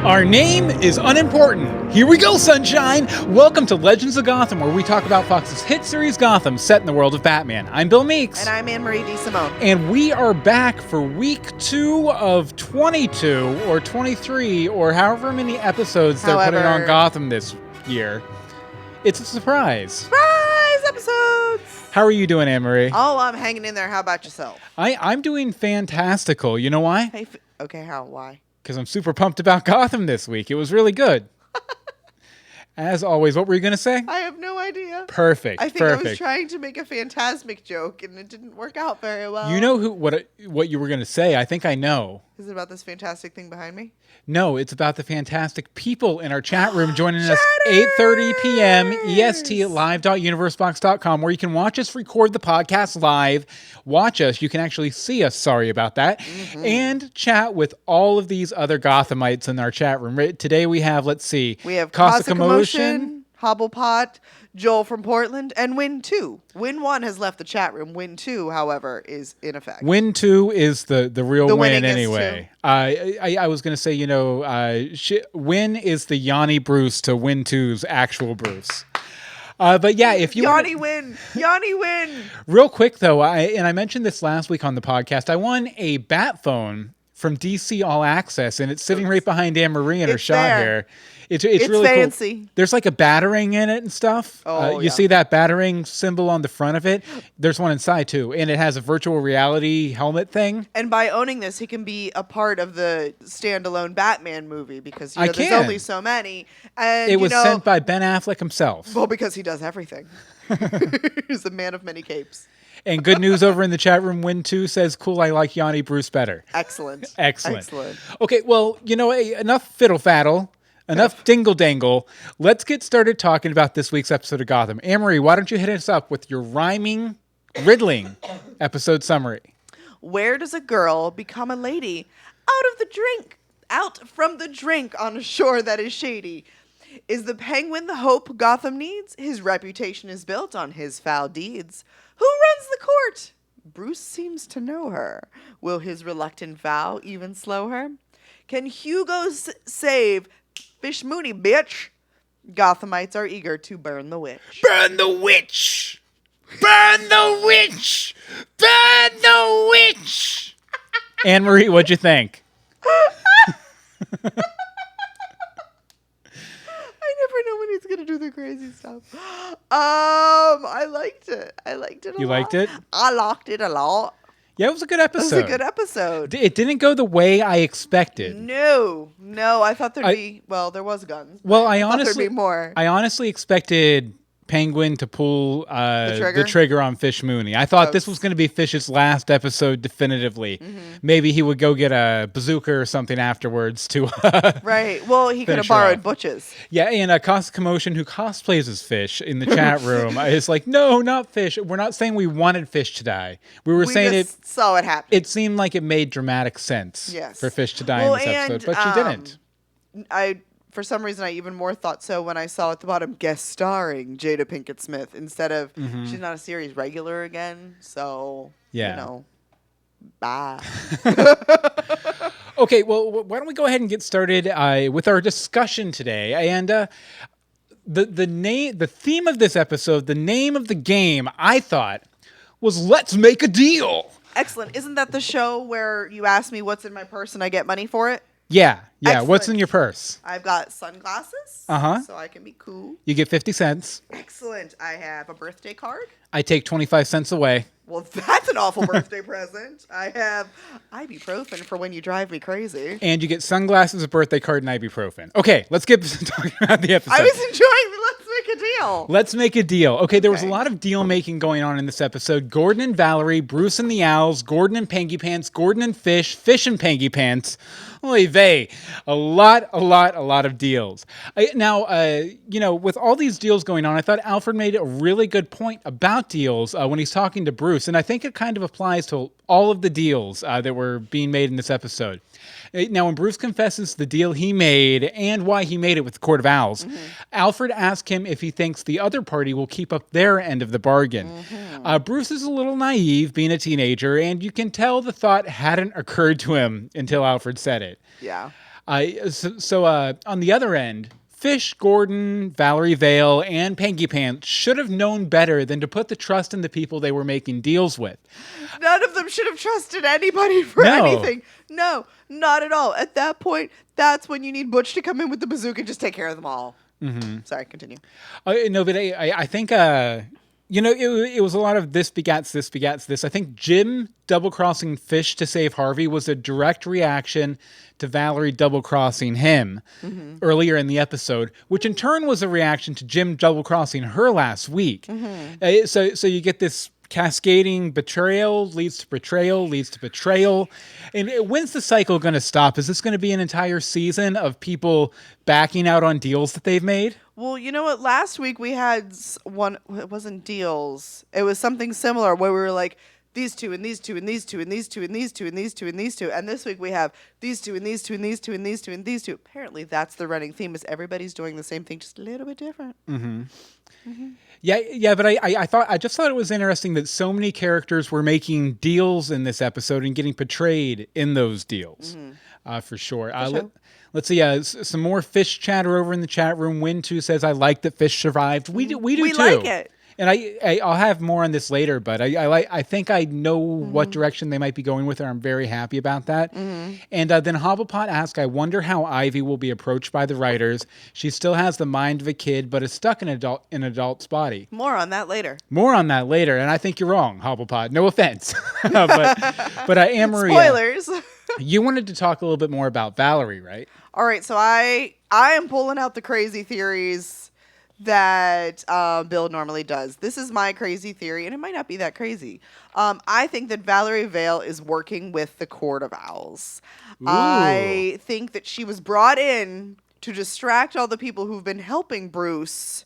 Our name is unimportant. Here we go, sunshine! Welcome to Legends of Gotham, where we talk about Fox's hit series Gotham, set in the world of Batman. I'm Bill Meeks. And I'm Anne-Marie DeSimone. And we are back for week 2 of 22, or 23, or however many episodes they're putting on Gotham this year. It's a surprise. Surprise episodes! How are you doing, Anne-Marie? Oh, I'm hanging in there. How about yourself? I'm doing fantastical. You know why? Hey, okay, how? Why? Because I'm super pumped about Gotham this week. It was really good. As always, what were you going to say? I have no idea. Perfect. I think I was trying to make a phantasmic joke, and it didn't work out very well. You know what you were going to say? I think I know. Is it about this fantastic thing behind me? No, it's about the fantastic people in our chat room joining us 8:30 p.m. EST at live.universebox.com, where you can watch us record the podcast live. Watch us. You can actually see us. Sorry about that. Mm-hmm. And chat with all of these other Gothamites in our chat room. Today we have, let's see. We have Cause Commotion, Hobblepot, Joel from Portland, and Win 2. Win 1 has left the chat room. Win 2, however, is in effect. Win 2 is the real win anyway. I was going to say, Win is the Yanni Bruce to Win 2's actual Bruce. But yeah, if you Yanni win. Real quick though, I mentioned this last week on the podcast. I won a bat phone from DC All Access, and it's sitting right behind Anne-Marie in her shot here. It's really fancy. Cool. There's like a battering in it and stuff. You see that battering symbol on the front of it? There's one inside too, and it has a virtual reality helmet thing. And by owning this, he can be a part of the standalone Batman movie because there's only so many. And it was sent by Ben Affleck himself. Well, because he does everything. He's a man of many capes. And good news over in the chat room, Win 2 says, cool, I like Yanni Bruce better. Excellent. Okay, well, enough fiddle-faddle. Enough dingle-dangle. Let's get started talking about this week's episode of Gotham. Anne-Marie, why don't you hit us up with your rhyming, riddling episode summary? Where does a girl become a lady? Out from the drink on a shore that is shady. Is the Penguin the hope Gotham needs? His reputation is built on his foul deeds. Who runs the court? Bruce seems to know her. Will his reluctant vow even slow her? Can Hugo save Fish Mooney, bitch? Gothamites are eager to burn the witch. Burn the witch! Burn the witch! Burn the witch! Anne-Marie, what'd you think? I never know when he's going to do the crazy stuff. I liked it. I liked it a lot. You liked it? I liked it a lot. Yeah, it was a good episode. It didn't go the way I expected. No, I thought there'd be, there was guns. Well, I thought there'd be more. I honestly expected Penguin to pull the trigger on Fish Mooney. I thought this was going to be Fish's last episode definitively. Mm-hmm. Maybe he would go get a bazooka or something afterwards to right. Well, he could have borrowed Butch's. Yeah, and Cause Commotion, who cosplays as Fish in the chat room, is like, no, not Fish. We're not saying we wanted Fish to die. We saying saw it happen. It seemed like it made dramatic sense for Fish to die in this episode, but she didn't. For some reason, I even more thought so when I saw at the bottom, guest starring Jada Pinkett Smith, instead of, she's not a series regular again, so, bye. Okay, well, why don't we go ahead and get started with our discussion today, and the theme of this episode, the name of the game, I thought, was Let's Make a Deal. Excellent. Isn't that the show where you ask me what's in my purse and I get money for it? Yeah. Excellent. What's in your purse? I've got sunglasses, so I can be cool. You get 50 cents. Excellent. I have a birthday card. I take 25 cents away. Well, that's an awful birthday present. I have ibuprofen for when you drive me crazy. And you get sunglasses, a birthday card, and ibuprofen. Okay, let's get talking about the episode. I was enjoying the Let's Make a Deal. Let's make a deal. Okay, there was a lot of deal making going on in this episode. Gordon and Valerie, Bruce and the Owls, Gordon and Pangy Pants, Gordon and Fish, Fish and Pangy Pants. Oy vey. A lot of deals. With all these deals going on, I thought Alfred made a really good point about deals when he's talking to Bruce, and I think it kind of applies to all of the deals that were being made in this episode. Now, when Bruce confesses the deal he made and why he made it with the Court of Owls, Alfred asks him if he thinks the other party will keep up their end of the bargain. Bruce is a little naive, being a teenager, and you can tell the thought hadn't occurred to him until Alfred said it. Yeah. On the other end, Fish, Gordon, Valerie Vale, and Panky Pants should have known better than to put the trust in the people they were making deals with. None of them should have trusted anybody for anything. No, not at all. At that point, that's when you need Butch to come in with the bazooka and just take care of them all. Mm-hmm. Sorry, continue. No, but I think, it was a lot of this begats this begats this. I think Jim double-crossing Fish to save Harvey was a direct reaction to Valerie double-crossing him earlier in the episode, which in turn was a reaction to Jim double-crossing her last week. So you get this cascading betrayal leads to betrayal leads to betrayal. And when's the cycle going to stop? Is this going to be an entire season of people backing out on deals that they've made? Well, you know what? Last week we had one. It wasn't deals. It was something similar where we were like, these two and these two and these two and these two and these two and these two and these two. And this week we have these two and these two and these two and these two and these two. Apparently that's the running theme, is everybody's doing the same thing, just a little bit different. Yeah, but I just thought it was interesting that so many characters were making deals in this episode and getting portrayed in those deals, for sure. Let's see, some more Fish chatter over in the chat room. Win2 says, I like that Fish survived. We do we too. like it. And I'll have more on this later, but I think I know what direction they might be going with it. I'm very happy about that. And then Hobblepot asked, I wonder how Ivy will be approached by the writers. She still has the mind of a kid, but is stuck in an adult's body. More on that later. And I think you're wrong, Hobblepot. No offense. but Anne Maria. Spoilers. You wanted to talk a little bit more about Valerie, right? All right, so I am pulling out the crazy theories that Bill normally does. This is my crazy theory, and it might not be that crazy. I think that Valerie Vale is working with the Court of Owls. Ooh. I think that she was brought in to distract all the people who've been helping Bruce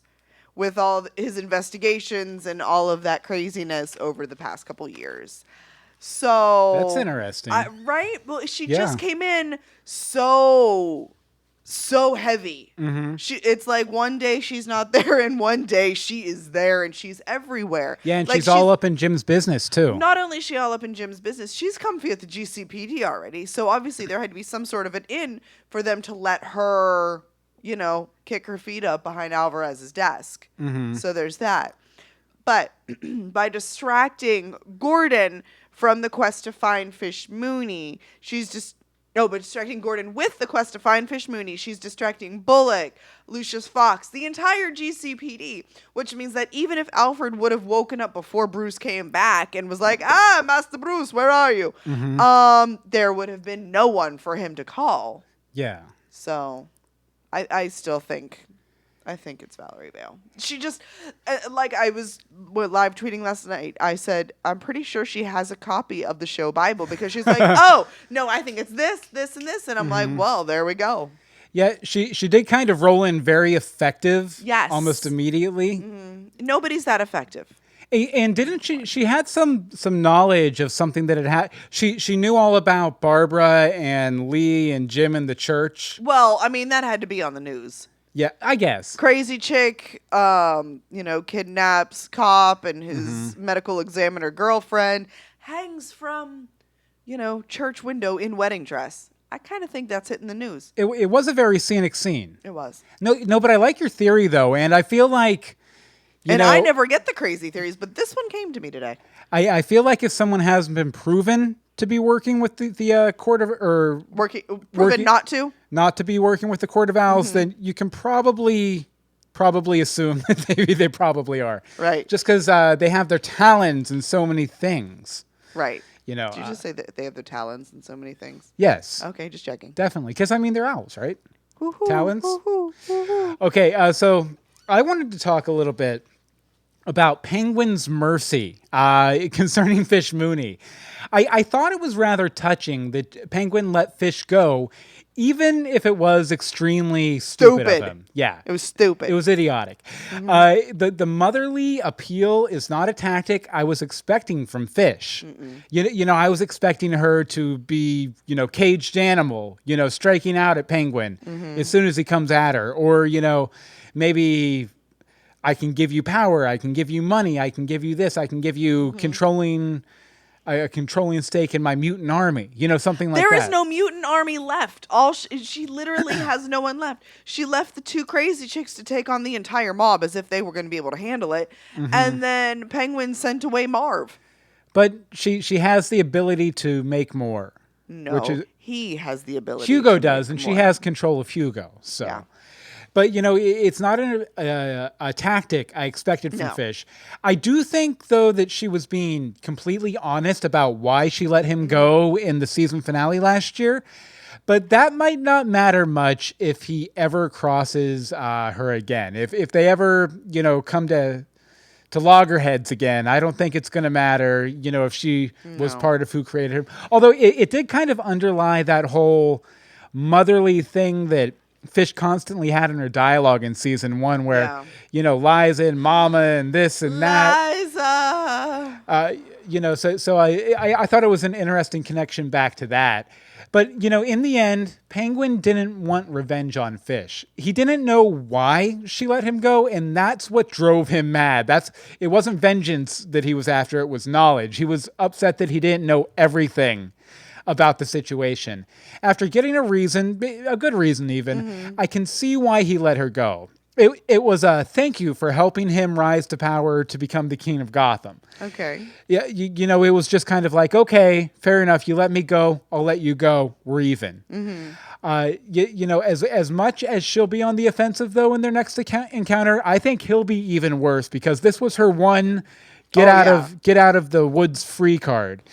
with all his investigations and all of that craziness over the past couple years. So that's interesting, right? Well, she just came in so heavy. It's like one day she's not there, and one day she is there, and she's everywhere. Yeah, and like she's all up in Jim's business too. Not only is she all up in Jim's business, she's comfy at the GCPD already. So obviously there had to be some sort of an in for them to let her, kick her feet up behind Alvarez's desk. So there's that. But by distracting Gordon from the quest to find Fish Mooney, distracting Gordon with the quest to find Fish Mooney, she's distracting Bullock, Lucius Fox, the entire GCPD, which means that even if Alfred would have woken up before Bruce came back and was like, Master Bruce, where are you? There would have been no one for him to call. Yeah. So I still think it's Valerie Vale. She just, like I was live tweeting last night, I said, I'm pretty sure she has a copy of the show Bible, because she's like, oh, no, I think it's this, this, and this. And I'm like, well, there we go. Yeah, she did kind of roll in very effective. Yes. Almost immediately. Nobody's that effective. And didn't she had some knowledge of something that had she knew all about Barbara and Lee and Jim in the church. Well, I mean, that had to be on the news. Yeah, I guess. Crazy chick, kidnaps cop and his medical examiner girlfriend, hangs from, church window in wedding dress. I kind of think that's hitting the news. It was a very scenic scene. It was. No, but I like your theory, though, and I feel like, I never get the crazy theories, but this one came to me today. I feel like if someone hasn't been proven to be working with the court of, or proven not to be working with the Court of Owls, then you can probably assume that they probably are. Right. Just because they have their talons in so many things. Right. Did you just say that they have their talons in so many things? Yes. Okay, just checking. Definitely. Because, they're owls, right? Talons. Okay, so I wanted to talk a little bit about Penguin's mercy concerning Fish Mooney. I thought it was rather touching that Penguin let Fish go, even if it was extremely stupid of him. Yeah. It was stupid. It was idiotic. The motherly appeal is not a tactic I was expecting from Fish. I was expecting her to be, caged animal, striking out at Penguin as soon as he comes at her. Or, maybe I can give you power, I can give you money, I can give you this, I can give you controlling a controlling stake in my mutant army, something like that. There is no mutant army left. She literally has no one left. She left the two crazy chicks to take on the entire mob as if they were going to be able to handle it. And then Penguin sent away Marv. But she has the ability to make more. No, he has the ability. Hugo does, and she has control of Hugo. So. Yeah. But, it's not a tactic I expected from Fish. I do think, though, that she was being completely honest about why she let him go in the season finale last year. But that might not matter much if he ever crosses her again. If they ever, come to loggerheads again, I don't think it's going to matter, if she was part of who created him. Although it did kind of underlie that whole motherly thing that Fish constantly had in her dialogue in season 1 where, Liza and Mama and this and that. Liza! So I thought it was an interesting connection back to that. But, in the end, Penguin didn't want revenge on Fish. He didn't know why she let him go, and that's what drove him mad. It wasn't vengeance that he was after, it was knowledge. He was upset that he didn't know everything about the situation. After getting a good reason even, I can see why he let her go. It was a thank you for helping him rise to power to become the king of Gotham. Okay. Yeah, it was just kind of like, okay, fair enough. You let me go, I'll let you go. We're even. As much as she'll be on the offensive though in their next encounter, I think he'll be even worse because this was her one get out of the woods free card.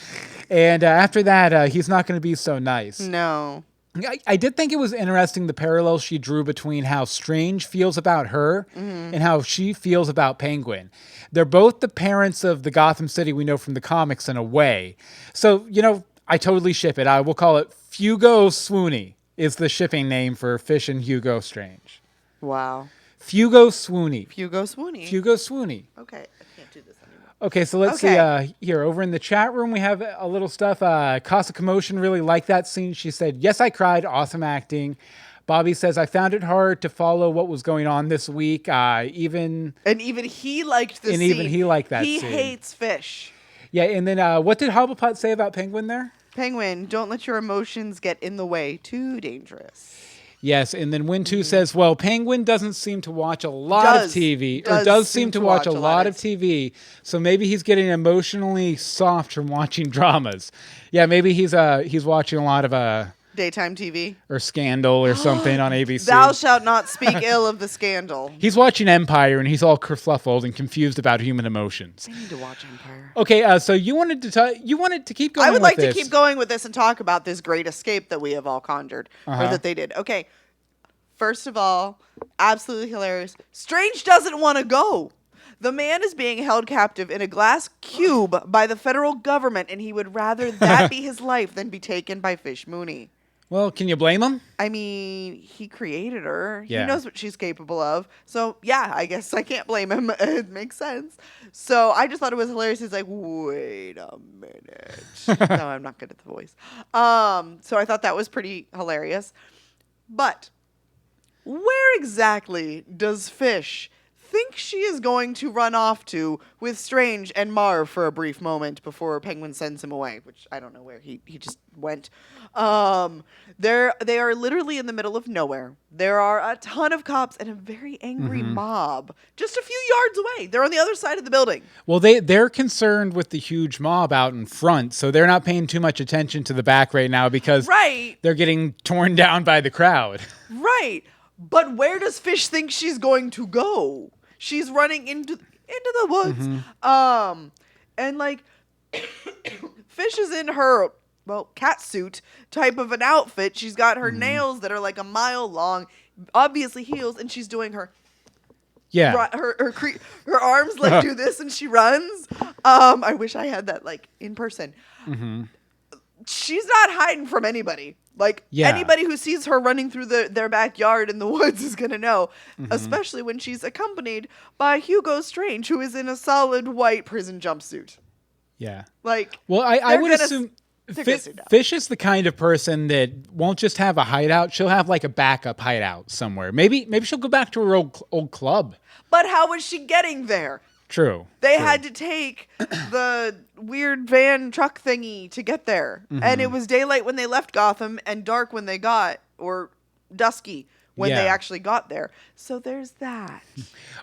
And after that, he's not going to be so nice. No. I did think it was interesting the parallel she drew between how Strange feels about her and how she feels about Penguin. They're both the parents of the Gotham City we know from the comics in a way. So, I totally ship it. I will call it Hugo Swooney is the shipping name for Fish and Hugo Strange. Wow. Hugo Swooney. Hugo Swooney. Hugo Swooney. Okay, I can't do this anymore. Okay, so let's see. Here, over in the chat room, we have a little stuff. Casa Commotion really liked that scene. She said, yes, I cried. Awesome acting. Bobby says, I found it hard to follow what was going on this week. Even he liked the scene. And even he liked that scene. He hates Fish. Yeah, and then what did Hobblepot say about Penguin there? Penguin, don't let your emotions get in the way. Too dangerous. Yes, and then Win2 says, well, Penguin doesn't seem to watch a lot of TV, or does seem to watch a lot of TV, so maybe he's getting emotionally soft from watching dramas. Yeah, maybe he's watching a lot of daytime TV or Scandal or something on ABC. Thou shalt not speak ill of the Scandal. He's watching Empire, and he's all kerfluffled and confused about human emotions. I need to watch Empire. Okay, so you wanted to keep going. I would like to keep going with this and talk about this great escape that we have all conjured, or that they did. Okay, first of all, absolutely hilarious. Strange doesn't want to go. The man is being held captive in a glass cube by the federal government, and he would rather that be his life than be taken by Fish Mooney. Well, can you blame him? I mean, he created her. Yeah. He knows what she's capable of. So, yeah, I guess I can't blame him. It makes sense. So, I just thought it was hilarious. He's like, wait a minute. No, I'm not good at the voice. So, I thought that was pretty hilarious. But where exactly does Fish think she is going to run off to with Strange and Marv for a brief moment before Penguin sends him away, which I don't know where he just went. They are literally in the middle of nowhere. There are a ton of cops and a very angry mob just a few yards away. They're on the other side of the building. Well, they're concerned with the huge mob out in front, so they're not paying too much attention to the back right now because they're getting torn down by the crowd. Right. But where does Fish think she's going to go? She's running into the woods. And like Fish is in her cat suit type of an outfit. She's got her nails that are like a mile long, obviously heels, and she's doing her her arms like do this and she runs. I wish I had that like in person. She's not hiding from anybody. Anybody who sees her running through their backyard in the woods is going to know, especially when she's accompanied by Hugo Strange, who is in a solid white prison jumpsuit. Yeah. I would assume Fish is the kind of person that won't just have a hideout. She'll have like a backup hideout somewhere. Maybe she'll go back to her old club. But how is she getting there? True. They had to take the weird van truck thingy to get there. And it was daylight when they left Gotham and dark when they got, or dusky when they actually got there. So there's that.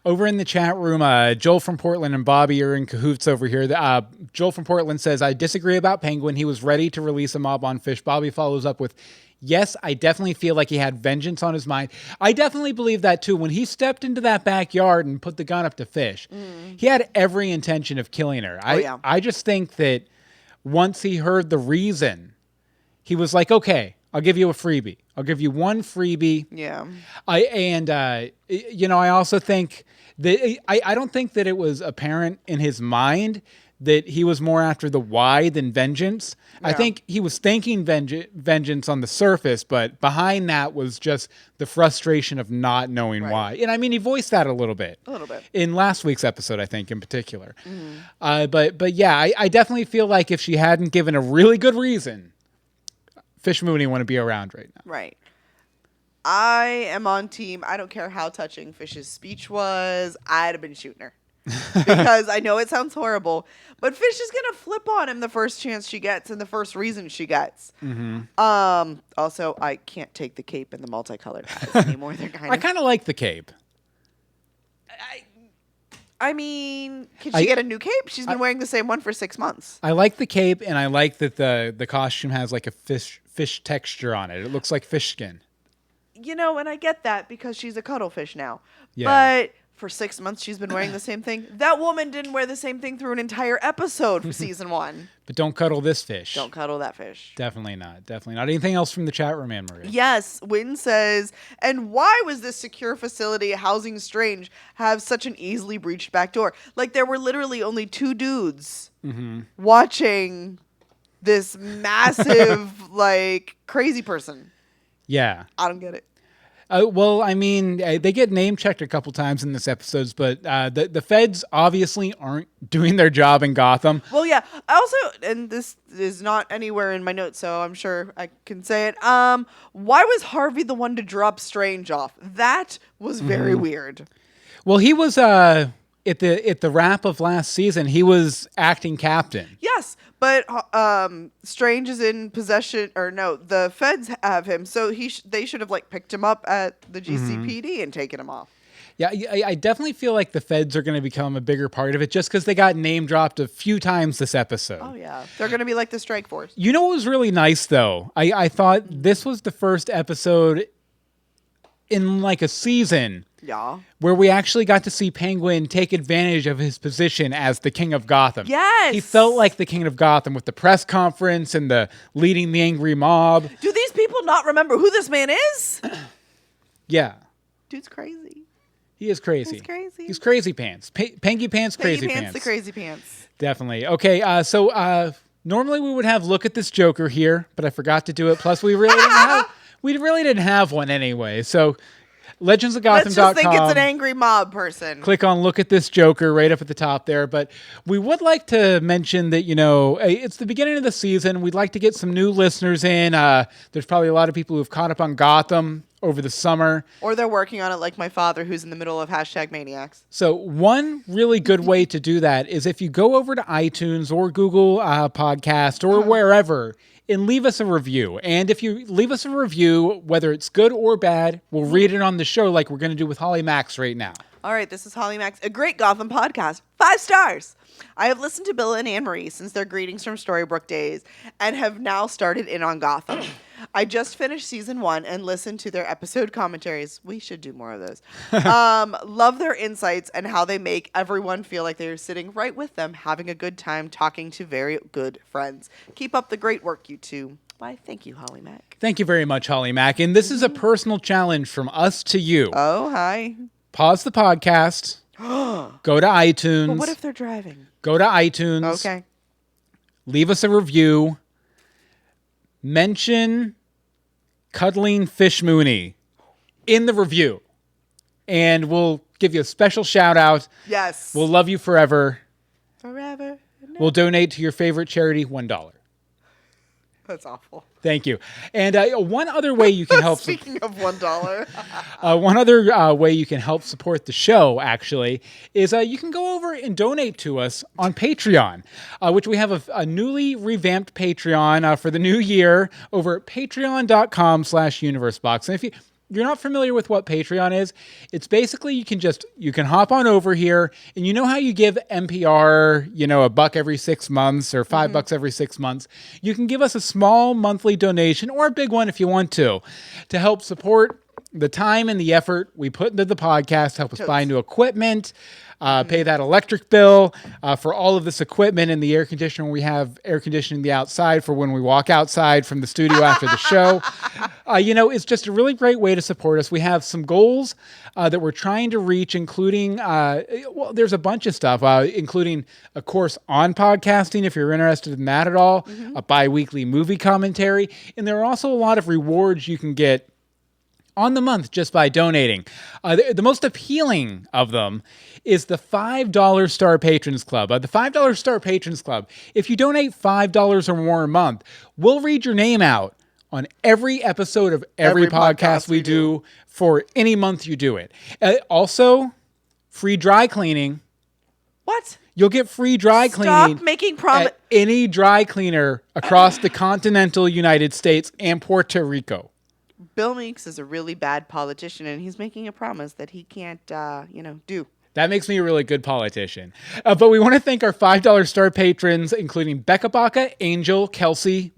Over in the chat room, Joel from Portland and Bobby are in cahoots over here. Joel from Portland says, I disagree about Penguin. He was ready to release a mob on Fish. Bobby follows up with, yes, I definitely feel like he had vengeance on his mind. I definitely believe that too. When he stepped into that backyard and put the gun up to Fish, he had every intention of killing her. I just think that once he heard the reason, he was like, okay, I'll give you a freebie. I'll give you one freebie. Yeah. I also think that I don't think that it was apparent in his mind that he was more after the why than vengeance. Yeah. I think he was thinking vengeance on the surface, but behind that was just the frustration of not knowing why. And I mean, he voiced that a little bit. In last week's episode, I think, in particular. But yeah, I definitely feel like if she hadn't given a really good reason, Fish Mooney wouldn't be around right now. Right. I am on team. I don't care how touching Fish's speech was. I'd have been shooting her. Because I know it sounds horrible, but Fish is going to flip on him the first chance she gets and the first reason she gets. Also, I can't take the cape and the multicolored eyes anymore. They're I kind of like the cape. I mean, can she get a new cape? She's been wearing the same one for 6 months. I like the cape, and I like that the costume has like a fish texture on it. It looks like fish skin. You know, and I get that because she's a cuttlefish now. Yeah. But for 6 months, she's been wearing the same thing. That woman didn't wear the same thing through an entire episode for season 1. But don't cuddle this fish. Don't cuddle that fish. Definitely not. Definitely not. Anything else from the chat room, Anne-Marie? Yes. Wynn says, and why was this secure facility housing Strange have such an easily breached back door? Like, there were literally only 2 dudes watching this massive, like, crazy person. Yeah. I don't get it. Well, I mean, they get name checked a couple times in this episode, but the feds obviously aren't doing their job in Gotham. Well, yeah. Also, and this is not anywhere in my notes, so I'm sure I can say it. Why was Harvey the one to drop Strange off? That was very weird. Well, he was at the wrap of last season. He was acting captain. Yes, but Strange is in possession, or no, the feds have him, so they should have like picked him up at the GCPD and taken him off. Yeah, I definitely feel like the feds are going to become a bigger part of it just because they got name dropped a few times this episode. Oh, yeah. They're going to be like the strike force. You know what was really nice, though? I thought this was the first episode in like a season where we actually got to see Penguin take advantage of his position as the king of Gotham. Yes. He felt like the king of Gotham with the press conference and the leading the angry mob. Do these people not remember who this man is? Yeah. Dude's crazy. He is crazy. He's crazy. He's crazy pants. Pengy pants, crazy pants. Pengy pants, the crazy pants. Definitely. Okay, so normally we would have Look at This Joker here, but I forgot to do it. Plus, we really didn't have one anyway. So, legendsofgotham.com. Let's just think it's an angry mob person. Click on Look at This Joker right up at the top there. But we would like to mention that, it's the beginning of the season. We'd like to get some new listeners in. There's probably a lot of people who've caught up on Gotham over the summer. Or they're working on it like my father, who's in the middle of #maniacs. So one really good way to do that is if you go over to iTunes or Google Podcast or wherever and leave us a review. And if you leave us a review, whether it's good or bad, we'll read it on the show like we're going to do with Holly Max right now. All right, this is Holly Max, a great Gotham podcast. 5 stars. I have listened to Bill and Anne-Marie since their greetings from Storybrooke days and have now started in on Gotham. I just finished season 1 and listened to their episode commentaries. We should do more of those. Love their insights and how they make everyone feel like they're sitting right with them, having a good time, talking to very good friends. Keep up the great work, you two. Why, thank you, Holly Mac. Thank you very much, Holly Mac. And this is a personal challenge from us to you. Oh, hi. Pause the podcast. Go to iTunes. But what if they're driving? Go to iTunes. Okay. Leave us a review. Mention Cuddling Fish Mooney in the review. And we'll give you a special shout out. Yes. We'll love you forever. Forever. We'll donate to your favorite charity $1. That's awful. Thank you. And one other way you can help. Speaking of $1. One other way you can help support the show, actually, is you can go over and donate to us on Patreon, which we have a newly revamped Patreon for the new year over at patreon.com/universebox. And if you're not familiar with what Patreon is, it's basically you can hop on over here, and you know how you give NPR, $1 every 6 months or $5 every 6 months. You can give us a small monthly donation or a big one if you want to help support the time and the effort we put into the podcast, help us buy new equipment, pay that electric bill for all of this equipment and the air conditioner. We have air conditioning the outside for when we walk outside from the studio after the show. It's just a really great way to support us. We have some goals that we're trying to reach, including, there's a bunch of stuff, including a course on podcasting, if you're interested in that at all, a bi-weekly movie commentary. And there are also a lot of rewards you can get on the month just by donating. The most appealing of them is the $5 Star Patrons Club. The $5 Star Patrons Club, if you donate $5 or more a month, we'll read your name out on every episode of every podcast we do for any month you do it. Also, free dry cleaning. What? You'll get free dry cleaning. Stop making promise. Any dry cleaner across the continental United States and Puerto Rico. Bill Meeks is a really bad politician, and he's making a promise that he can't, do. That makes me a really good politician. But we want to thank our $5 star patrons, including Becca Baca, Angel, Kelsey,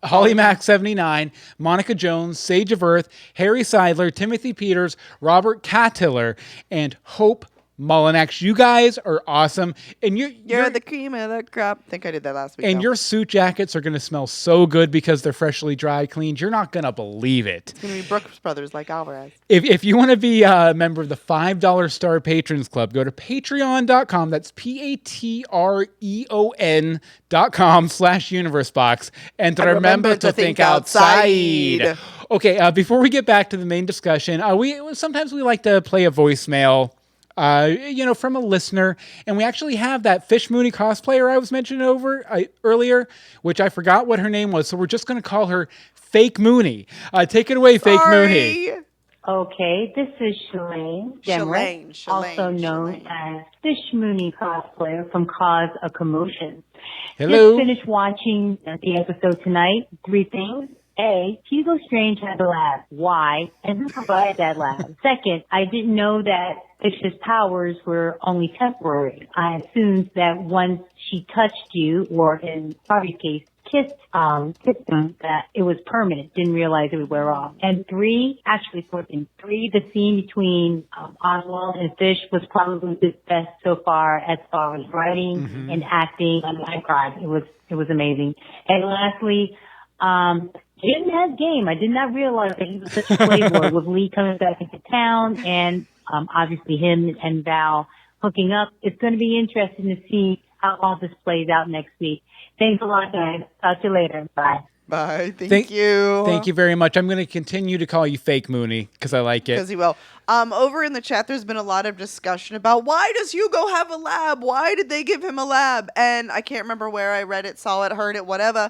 Holly Mac 79, Monica Jones, Sage of Earth, Harry Seidler, Timothy Peters, Robert Cattiller, and Hope Mullinax. You guys are awesome. And you're the cream of the crop. I think I did that last week. And your suit jackets are going to smell so good because they're freshly dry cleaned. You're not going to believe it. It's going to be Brooks Brothers like Alvarez. If you want to be a member of the $5 Star Patrons Club, go to patreon.com. That's patreon.com/universebox. And remember to think outside. Okay, before we get back to the main discussion, sometimes we like to play a voicemail from a listener, and we actually have that Fish Mooney cosplayer I was mentioning earlier, which I forgot what her name was, so we're just going to call her Fake Mooney. Take it away, Fake Mooney. Okay, this is Shalane, also known as Fish Mooney cosplayer from Cause a Commotion. Hello. Just finished watching the episode tonight. 3 things. A, Hugo Strange had a lab. Why? And who provided that lab? Second, I didn't know that Fish's powers were only temporary. I assumed that once she touched you, or in Harvey's case, kissed him, that it was permanent. Didn't realize it would wear off. And 3, actually 4 things. 3, the scene between Oswald and Fish was probably the best so far as writing and acting on my part. It was amazing. And lastly, Jim has game. I did not realize that he was such a playboy with Lee coming back into town and obviously him and Val hooking up. It's going to be interesting to see how all this plays out next week. Thanks a lot, guys. Talk to you later. Bye. Bye. Thank you. Thank you very much. I'm going to continue to call you Fake Mooney because I like it. Because he will. Over in the chat, there's been a lot of discussion about why does Hugo have a lab? Why did they give him a lab? And I can't remember where I read it, saw it, heard it, whatever.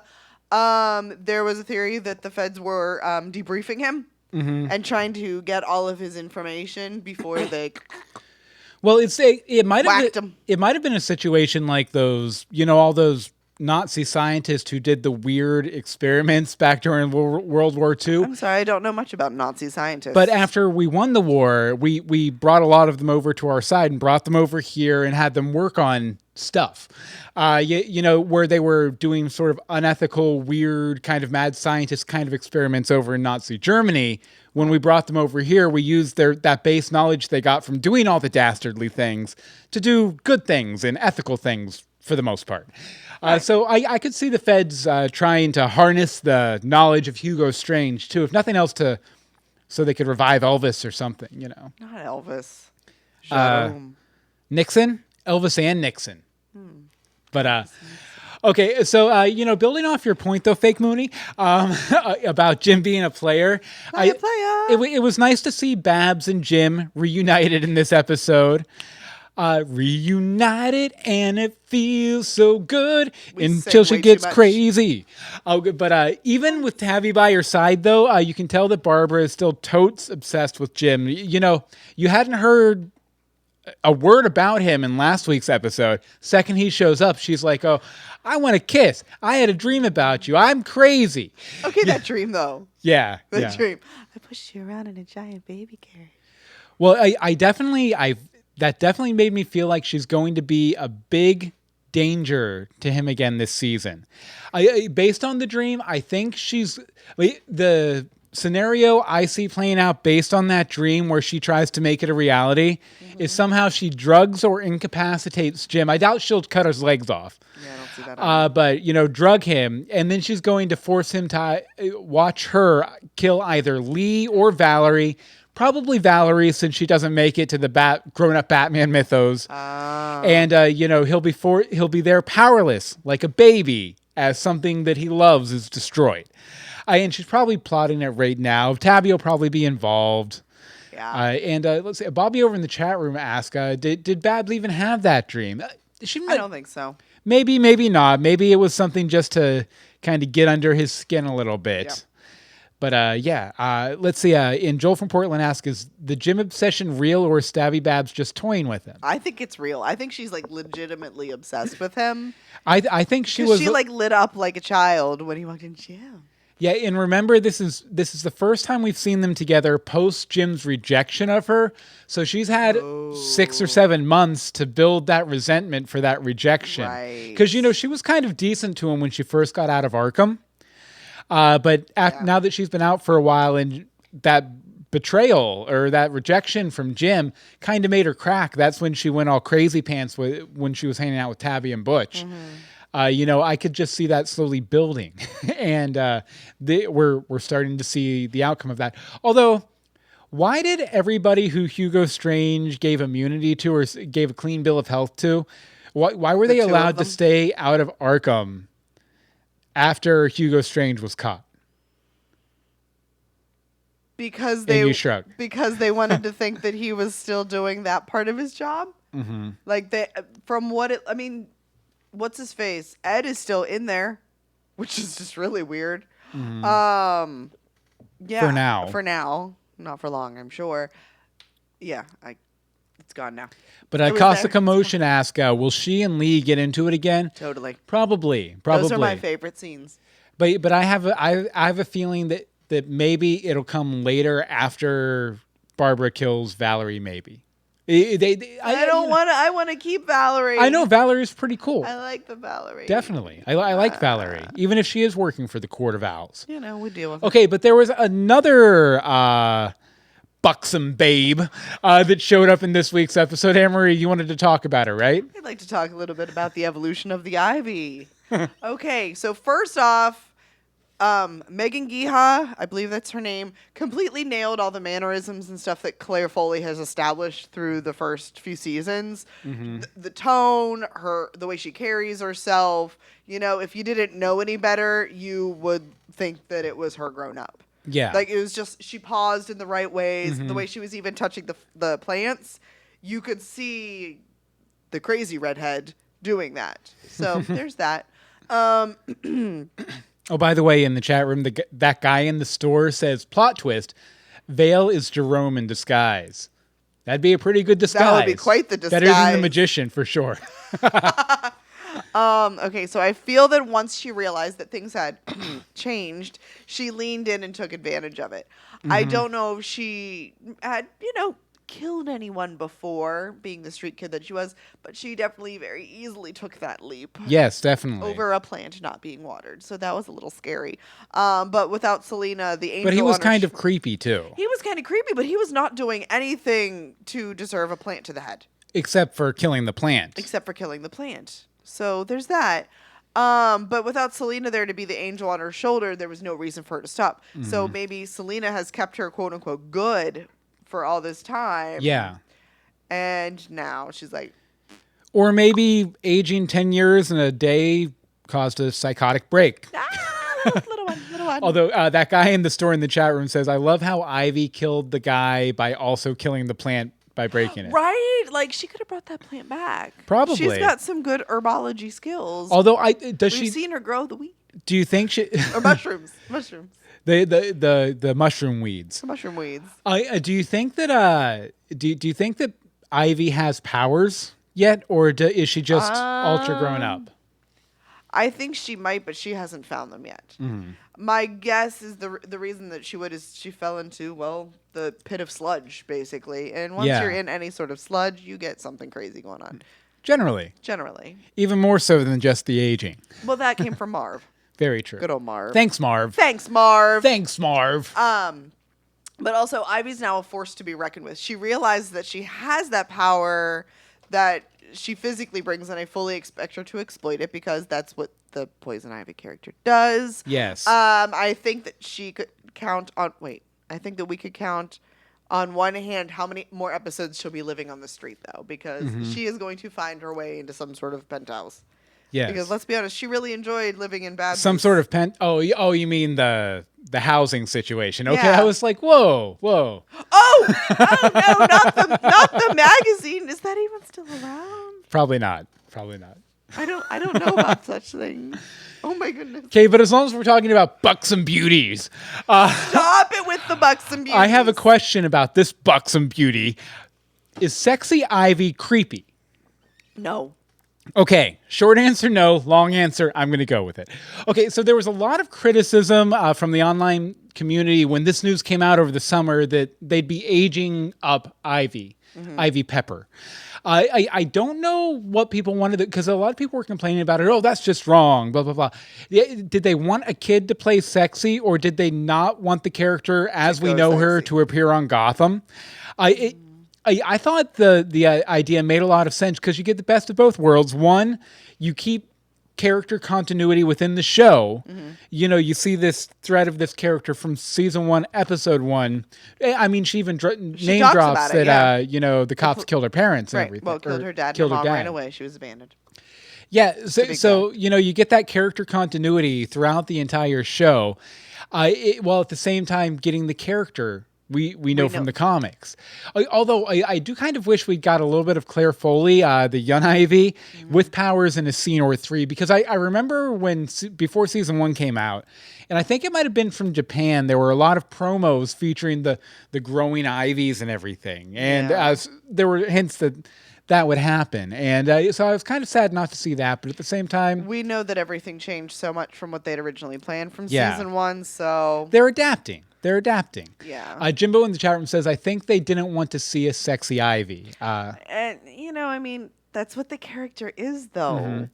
There was a theory that the feds were debriefing him and trying to get all of his information before they. Well, it might have been a situation like those, all those Nazi scientists who did the weird experiments back during World War II. I'm sorry, I don't know much about Nazi scientists. But after we won the war, we brought a lot of them over to our side and brought them over here and had them work on stuff, where they were doing sort of unethical, weird, kind of mad scientist kind of experiments over in Nazi Germany. When we brought them over here, we used that base knowledge they got from doing all the dastardly things to do good things and ethical things for the most part. So I could see the feds trying to harness the knowledge of Hugo Strange, too, if nothing else, so they could revive Elvis or something, Not Elvis. Nixon? Elvis and Nixon. But, okay, so, building off your point, though, Fake Mooney, about Jim being a player. It was nice to see Babs and Jim reunited in this episode. Reunited and it feels so good We until sang she way too gets much. crazy. Oh, good. But even with Tabby by your side, though, you can tell that Barbara is still totes obsessed with Jim. You know, you hadn't heard a word about him in last week's episode. Second he shows up, she's like, oh, I want to kiss. I had a dream about you. I'm crazy. Okay, that dream though. Yeah. That dream. I pushed you around in a giant baby carriage. Well, that definitely made me feel like she's going to be a big danger to him again this season. Based on the dream, I think the scenario I see playing out based on that dream where she tries to make it a reality is somehow she drugs or incapacitates Jim. I doubt she'll cut his legs off. Yeah, I don't see that. But, drug him, and then she's going to force him to watch her kill either Lee or Valerie. Probably Valerie, since she doesn't make it to the grown-up Batman mythos. And, he'll be there powerless, like a baby, as something that he loves is destroyed. And she's probably plotting it right now. Tabby will probably be involved. Yeah. Let's see. Bobby over in the chat room asked, did Babs even have that dream? I don't think so. Maybe, maybe not. Maybe it was something just to kind of get under his skin a little bit. Yeah. But let's see. And Joel from Portland asks, is the Jim obsession real or is Stabby Babs just toying with him? I think it's real. I think she's like legitimately obsessed with him. I think she was. She like lit up like a child when he walked in jail. Yeah, and remember, this is the first time we've seen them together post Jim's rejection of her. So she's had 6 or 7 months to build that resentment for that rejection. Right. Because, she was kind of decent to him when she first got out of Arkham. But now that she's been out for a while and that betrayal or that rejection from Jim kind of made her crack. That's when she went all crazy pants when she was hanging out with Tabby and Butch. I could just see that slowly building, and we're starting to see the outcome of that. Although, why did everybody who Hugo Strange gave immunity to or gave a clean bill of health to, why were they allowed to stay out of Arkham after Hugo Strange was caught? Because they wanted to think that he was still doing that part of his job. Mm-hmm. Like what's his face? Ed is still in there, which is just really weird. Mm-hmm. Yeah. For now. Not for long, I'm sure. Yeah, it's gone now. But Costa Commotion asks, will she and Lee get into it again? Totally. Probably. Those are my favorite scenes. But I have a feeling that maybe it'll come later after Barbara kills Valerie, maybe. I want to keep Valerie. I know Valerie's pretty cool. I like the Valerie. Definitely. I like Valerie, even if she is working for the Court of Owls. We deal with it. Okay, but there was another buxom babe that showed up in this week's episode. Anne-Marie, you wanted to talk about her, right? I'd like to talk a little bit about the evolution of the Ivy. Okay, so first off, Megan Geha, I believe that's her name, completely nailed all the mannerisms and stuff that Claire Foley has established through the first few seasons. Mm-hmm. The tone, the way she carries herself. If you didn't know any better, you would think that it was her grown up. Yeah. Like, it was just, she paused in the right ways. Mm-hmm. The way she was even touching the plants, you could see the crazy redhead doing that. So there's that. Oh, by the way, in the chat room, that guy in the store says, plot twist, Vale is Jerome in disguise. That'd be a pretty good disguise. That would be quite the disguise. Better than the magician, for sure. Okay, so I feel that once she realized that things had changed, she leaned in and took advantage of it. Mm-hmm. I don't know if she had, killed anyone before, being the street kid that she was, but she definitely very easily took that leap. Yes, definitely. Over a plant not being watered. So that was a little scary. But without Selena, the angel. But he was kind of creepy, too. He was kind of creepy, but he was not doing anything to deserve a plant to the head. Except for killing the plant. So there's that. But without Selena there to be the angel on her shoulder, there was no reason for her to stop. Mm-hmm. So maybe Selena has kept her quote unquote good for all this time. Yeah. And now she's like. Or maybe aging 10 years in a day caused a psychotic break. Little one. Although that guy in the store in the chat room says, I love how Ivy killed the guy by also killing the plant by breaking it. Right? Like, she could have brought that plant back. Probably. She's got some good herbology skills. Although We've seen her grow the weed. Do you think she Or mushrooms. the mushroom weeds? The mushroom weeds. Do you think that do you think that Ivy has powers yet, or is she just ultra grown up? I think she might, but she hasn't found them yet. My guess is the reason that she would is she fell into, well, the pit of sludge, basically. And once you're in any sort of sludge, you get something crazy going on. Generally. Even more so than just the aging. Well, that came from Marv. Very true. Good old Marv. Thanks, Marv. But also, Ivy's now a force to be reckoned with. She realizes that she has that power that she physically brings, and I fully expect her to exploit it because that's what the Poison Ivy character does. Yes. I think that she could count on... Wait. I think that we could count on one hand how many more episodes she'll be living on the street, though, because she is going to find her way into some sort of penthouse. Yes. Because let's be honest, she really enjoyed living in bad... Some sort of Oh, you mean the housing situation? Okay, Yeah. I was like, whoa. Oh no, not the magazine. Is that even still around? Probably not. I don't know about such things. Oh my goodness. Okay, but as long as we're talking about buxom beauties, Stop it with the buxom beauties. I have a question about this buxom beauty. Is sexy Ivy creepy? No. Okay, short answer, no. Long answer, I'm going to go with it. Okay, so there was a lot of criticism from the online community when this news came out over the summer that they'd be aging up Ivy Pepper. I don't know what people wanted, because a lot of people were complaining about it. Oh, that's just wrong, blah, blah, blah. Did they want a kid to play sexy, or did they not want the character as we know her to appear on Gotham? I thought the idea made a lot of sense because you get the best of both worlds. One, you keep character continuity within the show. You know, you see this thread of this character from season 1, episode 1. I mean, she even name drops that, the cops killed her parents and everything. Well, killed her dad. Her mom ran away. She was abandoned. Yeah, so you get that character continuity throughout the entire show, while at the same time getting the character we know from the comics. Although I do kind of wish we got a little bit of Claire Foley, the young Ivy, with powers in a scene or 3, because I remember before season 1 came out, and I think it might have been from Japan, there were a lot of promos featuring the growing Ivies and everything. And there were hints that would happen. And so I was kind of sad not to see that, but at the same time... We know that everything changed so much from what they'd originally planned from season 1, so... They're adapting. Yeah. Jimbo in the chat room says, I think they didn't want to see a sexy Ivy. And, I mean, that's what the character is, though.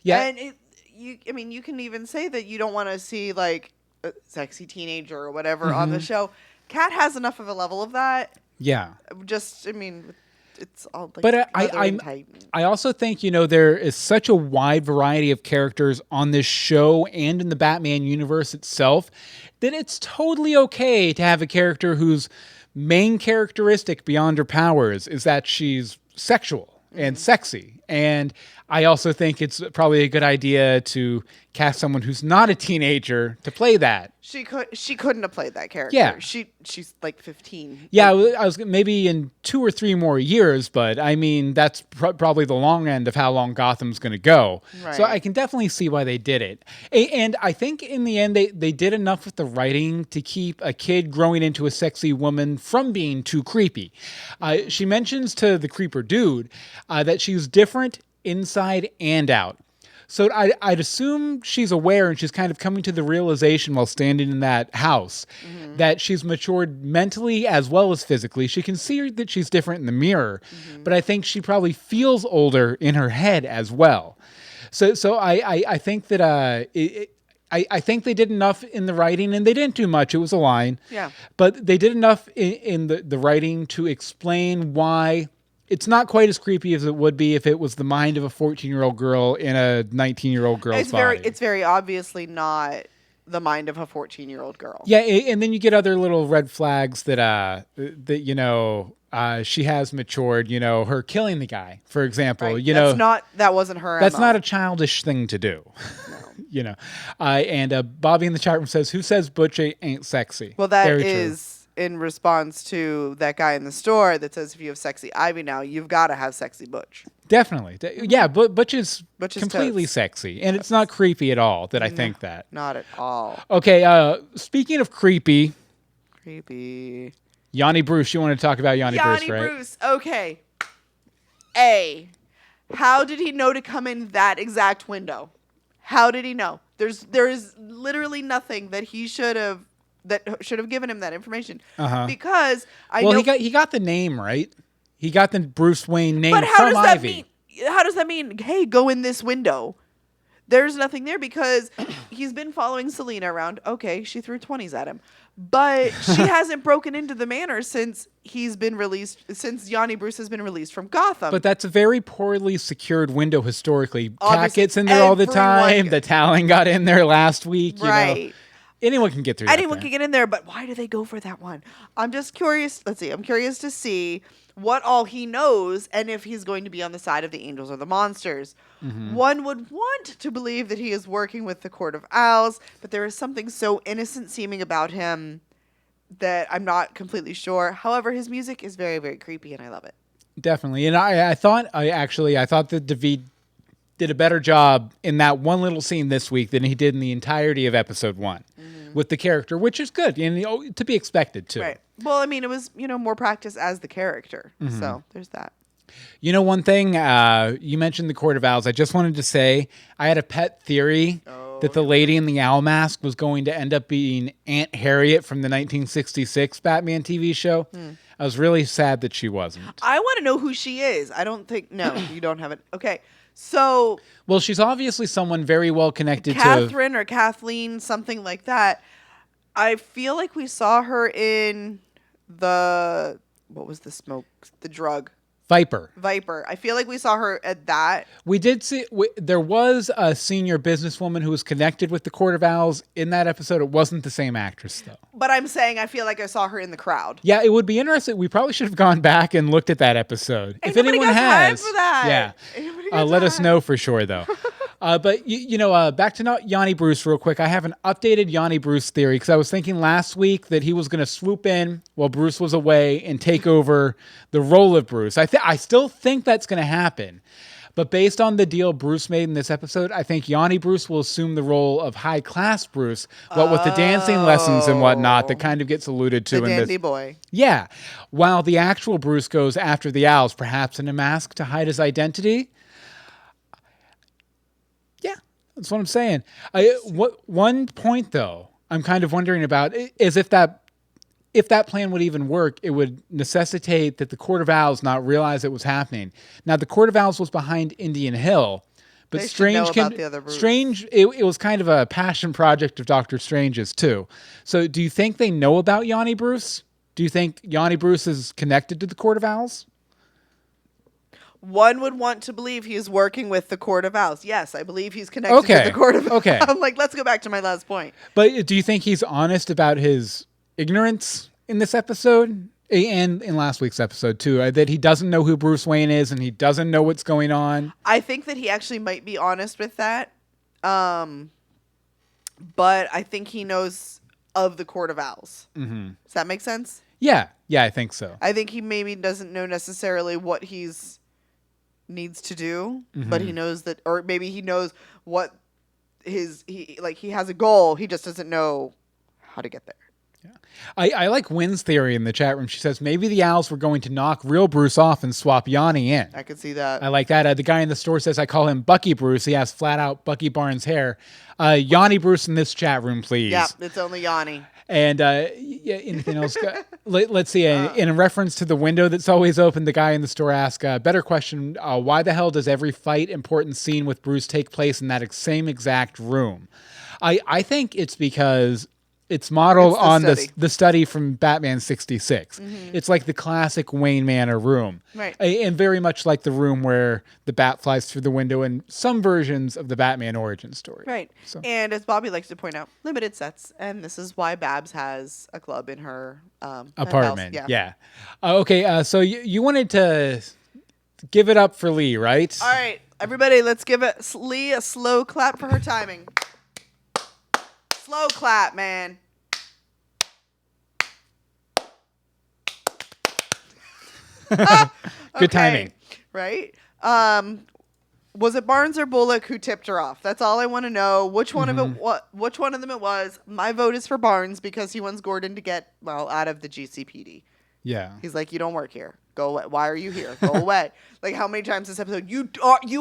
Yeah. And you can even say that you don't want to see, like, a sexy teenager or whatever on the show. Kat has enough of a level of that. Yeah. It's all like... But I also think, there is such a wide variety of characters on this show and in the Batman universe itself that it's totally okay to have a character whose main characteristic beyond her powers is that she's sexual and sexy. And I also think it's probably a good idea to cast someone who's not a teenager to play that. She couldn't have played that character. Yeah. She's like 15. Yeah, I was maybe in 2 or 3 more years, but I mean, that's probably the long end of how long Gotham's going to go. Right. So I can definitely see why they did it. And I think in the end, they did enough with the writing to keep a kid growing into a sexy woman from being too creepy. She mentions to the creeper dude that she's different inside and out. So I'd assume she's aware, and she's kind of coming to the realization while standing in that house that she's matured mentally as well as physically. She can see that she's different in the mirror, but I think she probably feels older in her head as well. So I think that I think they did enough in the writing, and they didn't do much. It was a line. Yeah. But they did enough in the writing to explain why it's not quite as creepy as it would be if it was the mind of a 14-year-old girl in a 19-year-old girl's body. It's very obviously not the mind of a 14-year-old girl. Yeah, and then you get other little red flags that she has matured. Her killing the guy, for example. Right. That wasn't her. That's MO. not a childish thing to do. No. And Bobby in the chat room says, "Who says Butch ain't sexy?" Well, that Very is in response to that guy in the store that says if you have sexy Ivy now, you've got to have sexy Butch. Definitely. Yeah, Butch is completely totes. sexy. And it's not creepy at all that I think that. Not at all. Okay, speaking of creepy, Yanni Bruce, you want to talk about Yanni Bruce, right? Bruce, okay. A, how did he know to come in that exact window? How did he know? There is literally nothing that he should have given him that information. Because I know he got the name right. He got the Bruce Wayne name but how from does that Ivy. mean? How does that mean? Hey, go in this window. There's nothing there because he's been following Selena around. Okay, she threw 20s at him. But she hasn't broken into the manor since Yanni Bruce has been released from Gotham. But that's a very poorly secured window historically. Cat Obviously, gets in there all the everyone time. gets- The Talon got in there last week. Right. You know. Anyone can get through that Anyone thing. can get in there, but why do they go for that one? I'm just curious. Let's see. I'm curious to see what all he knows and if he's going to be on the side of the angels or the monsters. One would want to believe that he is working with the Court of Owls, but there is something so innocent seeming about him that I'm not completely sure. However, his music is very, very creepy, and I love it. Definitely. And I thought that David did a better job in that one little scene this week than he did in the entirety of episode 1 with the character, which is good and to be expected too. Right. Well, I mean, it was, more practice as the character. So there's that. You know, one thing, you mentioned the Court of Owls. I just wanted to say I had a pet theory that the lady in the owl mask was going to end up being Aunt Harriet from the 1966 Batman TV show. I was really sad that she wasn't. I want to know who she is. I don't think, no, you don't have it. Okay. So, well, she's obviously someone very well connected Catherine or Kathleen, something like that. I feel like we saw her in what was the drug? Viper. I feel like we saw her at that. We did see, there was a senior businesswoman who was connected with the Court of Owls in that episode. It wasn't the same actress, though. But I'm saying I feel like I saw her in the crowd. Yeah, it would be interesting. We probably should have gone back and looked at that episode. Ain't if anyone got has, time for that. Yeah, let us know for sure, though. But back to Yanni Bruce real quick. I have an updated Yanni Bruce theory because I was thinking last week that he was going to swoop in while Bruce was away and take over the role of Bruce. I still think that's going to happen. But based on the deal Bruce made in this episode, I think Yanni Bruce will assume the role of high-class Bruce, what with the dancing lessons and whatnot that kind of gets alluded to in this. The dandy boy. Yeah. While the actual Bruce goes after the owls, perhaps in a mask to hide his identity. Yeah, that's what I'm saying. One point, though, I'm kind of wondering about is if that plan would even work, it would necessitate that the Court of Owls not realize it was happening. Now, the Court of Owls was behind Indian Hill, but They should know about the other Bruce. Strange, it was kind of a passion project of Dr. Strange's, too. So do you think they know about Yanni Bruce? Do you think Yanni Bruce is connected to the Court of Owls? One would want to believe he is working with the Court of Owls. Yes, I believe he's connected to the Court of Owls. Okay. I'm like, let's go back to my last point. But do you think he's honest about his ignorance in this episode and in last week's episode too, that he doesn't know who Bruce Wayne is and he doesn't know what's going on? I think that he actually might be honest with that. But I think he knows of the Court of Owls. Mm-hmm. Does that make sense? Yeah, I think so. I think he maybe doesn't know necessarily what he's needs to do, but he knows that, or maybe he knows what he has a goal. He just doesn't know how to get there. I like Wynn's theory in the chat room. She says maybe the owls were going to knock real Bruce off and swap Yanni in. I could see that. I like that. The guy in the store says I call him Bucky Bruce. He has flat out Bucky Barnes hair. Yanni Bruce in this chat room, please. Yeah, it's only Yanni. And anything else? Let's see. In reference to the window that's always open, the guy in the store asks, better question, why the hell does every fight important scene with Bruce take place in that same exact room? I think it's because it's modeled on the study from Batman 66. Mm-hmm. It's like the classic Wayne Manor room. Right. And very much like the room where the bat flies through the window in some versions of the Batman origin story. Right. So. And as Bobby likes to point out, limited sets. And this is why Babs has a club in her apartment. House. Yeah. Okay. So you wanted to give it up for Lee, right? All right. Everybody, let's give Lee a slow clap for her timing. Slow clap, man. Good timing. Right? Was it Barnes or Bullock who tipped her off? That's all I want to know. Which one of which one of them it was? My vote is for Barnes because he wants Gordon to get out of the GCPD. Yeah. He's like, you don't work here. Go away. Why are you here? Go away. Like, how many times this episode? You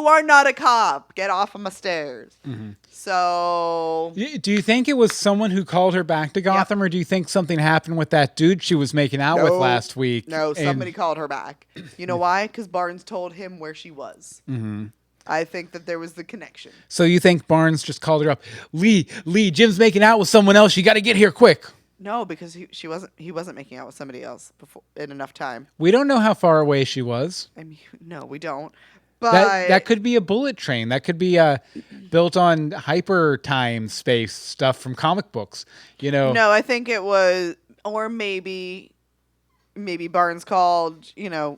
are not a cop. Get off of my stairs. So, Do you think it was someone who called her back to Gotham, or do you think something happened with that dude she was making out with last week? No, somebody called her back. You know why? Because Barnes told him where she was. I think that there was the connection. So you think Barnes just called her up? Lee, Jim's making out with someone else. You got to get here quick. No, because he wasn't making out with somebody else before in enough time. We don't know how far away she was. I mean, no, we don't. But that could be a bullet train. That could be built on hyper time space stuff from comic books. You know. No, I think it was, or maybe Barnes called,